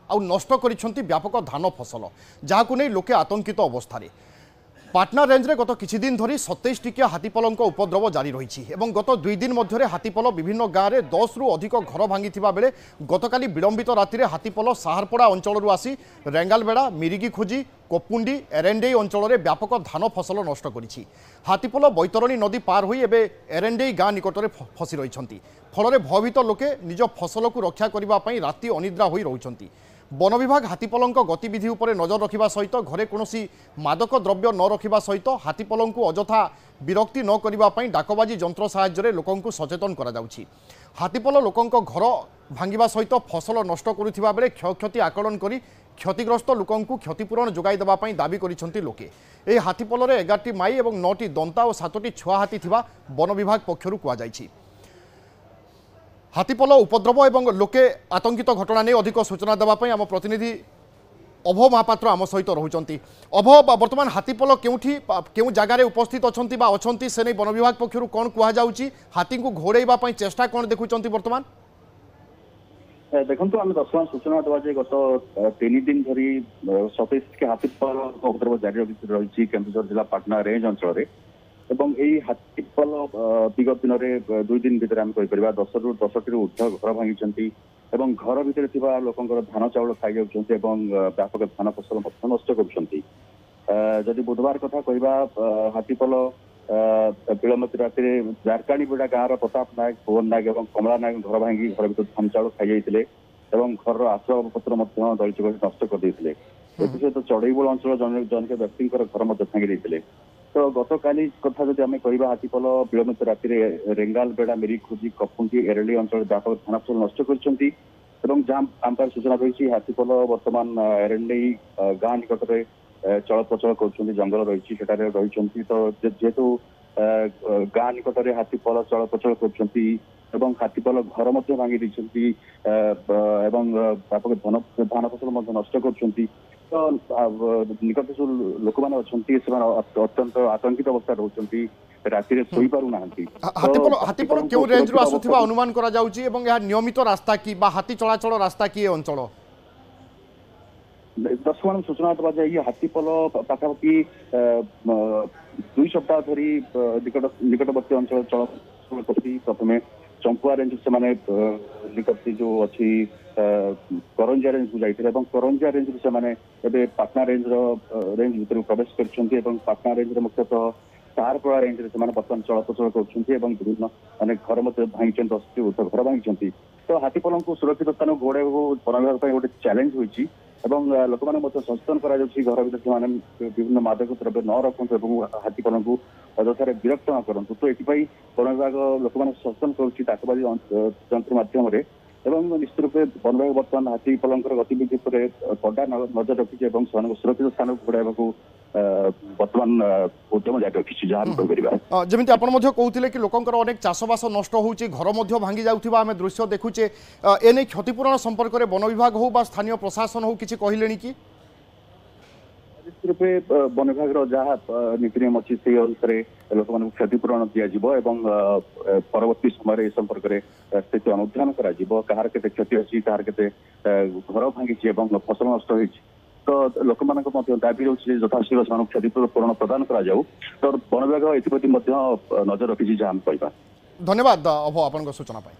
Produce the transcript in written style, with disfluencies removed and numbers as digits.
आउ नष्ट करिसेंती व्यापक धान फसल जहाकु नै लोके आतंकित अवस्था पाटना रेंज रे गत किछि दिन धरी 27 टिकिया हाथीपल उपद्रव जारी रही एवं गत 2 दिन मध्य हाथीपल विभिन्न गाँव में 10 रु अधिक घर भांगी बेले गतकाली विलंबित राति हाथीपल साहारपड़ा अंचल आसी रेंगालबेड़ा मिरिगी खोजी कोपुंडी एरेंडे अंचल में व्यापक धान फसल नष्ट करिछि। हाथीपल बैतरणी नदी पार होई एबे एरेंडे गाँ निकट में फसी रहिछंती फल भयभीत लोके निज फसल को रक्षा करने राति अनिद्रा होई रहुछंती। वन विभाग हाथीपल गतिविधि उपर नजर रखा सहित घरे कौन मादक द्रव्य न रखा सहित हाथीपल को अजथा विरक्ति न करने डाकबाजी जंत्र साहाय्य लोक सचेतन करा जाउछि। हाथीपल लोक घर भांगा सहित फसल नष्ट करुवा बेले क्षयक्षति आकलन कर क्षतिग्रस्त लोक क्षतिपूरण जोगाई देवाई दाबी करिसेंती लोके। ए हाथीपल 11टी माई और 9टी दंता और 7टी छुआ हाथी थिबा वन विभाग पक्षरु कुआଯାଇଛି। हाथीपल उपद्रव एवं लोके आतंकित घटना नहीं अधिक सूचना देवाई आम प्रतिनिधि अभव महापात्र आम सहित रोचंती। अभव बर्तमान हाथीपल केउ जगार उपस्थित अच्छा से नहीं वन विभाग पक्षरु कौन कहुच्छी हाथी को घोड़ाई चेष्टा कौन देखुं बर्तमान देखो आम दर्शमान सूचना देवा गत 3 दिन धरी 27 के हाथीपल उपद्रव जारी रही केन्दुझर जिला पाटना रेंज अंचल एवं यही हाथीपल विगत दिन में 2 दिन भितर आम कहीपर 10 रु 10टी ऊर्ध्व घर भांगी एवं घर भितर लोकंर धान चाउल खाई जाऊँच व्यापक धान फसल नष्ट कर बुधवार कथा कहवा हाथीपल विलंबित राति जारकाणी बेड़ा गाँव प्रताप नायक भुवन नायक और कमला नायक घर भांगी घर भर धान चाउल खाई जाते घर आसबाबपत्र दलित नष्ट करते सहित चढ़ईबोल अंचल जनक व्यक्ति घर भांगी तो गत काली कथा जब आम कह हाथीपल विलंबित राति रेंगाल बेड़ा मिरी खोजी कपुंडी एरेली अंचल व्यापक धान फसल नष्ट कर जहाँ आम सूचना रही हाथीपल बर्तमान एरेंडई गाँ निकट में चल प्रचल कर जंगल रही तो जेहेतु गाँ निकट में हाथीपल चल प्रचल कर हाथीपल घर भांगी व्यापक धान फसल नष्ट कर तो निकट जो लोक मैंने अच्छा अत्यंत आतंकित अवस्था रोचंती राति शोई पारु नाहंती। हाथीपल क्यों रेंज रो आसुथिबा अनुमान करा जाउची एवं यह नियमित रास्ता की बा हाथी चलाचल रास्ता की अंचल दर्शक सूचना देवा जाए हाथीपल पाखापाखि 2 सप्ताह धरी निकटवर्ती अंचल चल प्रथम चंपुआ रेंज से माने निकट जो अच्छी करंजिया रेंज को जाइए करंजिया रेंज से माने एबे पाटना रेंज भर प्रवेश कर पाटना रेंज मुख्यतः सारपड़ा रेंज से बर्तमान चलप्रचल कर विभिन्न अनेक घर भांगी 10टी ऊर्ध्व घर भांगी तो हाथीपल को सुरक्षित स्थान घोड़ा वन विभाग गोटे चैलेंज होती लोक मैंने सचेतन कर घर भर विभिन्न मादक द्रव्य न रखु हाथीपल को अजथार विरक्त न करूँ तो ये वन विभाग लोक मैंने सचेतन करुबाजी जंत्र मध्यम निश्चित रूपे वन विभाग बर्तमान हाथीपल गतिविधि पर कड़ा नजर रखी सुरक्षित स्थान घोड़ा बर्तमान उद्यम जारी रखी जहाँ जमी कहते कि लोकंर अनेक चाषबास नष्ट होची घर भांगी जाउथिबा आमे दृश्य देखुचे एने क्षतिपूरण संपर्क में वन विभाग हो बा स्थानीय प्रशासन हो किसी कहले कि निश्चित रूपे वन विभाग जहाँ नीति नियम अच्छी से अनुसार लोक मान क्षतिपूरण दिज्व परवर्ती समय संपर्क में स्थिति अनुधान कर क्षति अच्छी कहार के घर भांगी फसल नष्ट हो तो लोक मान दाबी रोचे यथाशीघ्र से क्षतिपूरण प्रदान करा तो वन विभाग एप्रति नजर रखी जहाँ कह। धन्यवाद अभव आपन सूचना पाई।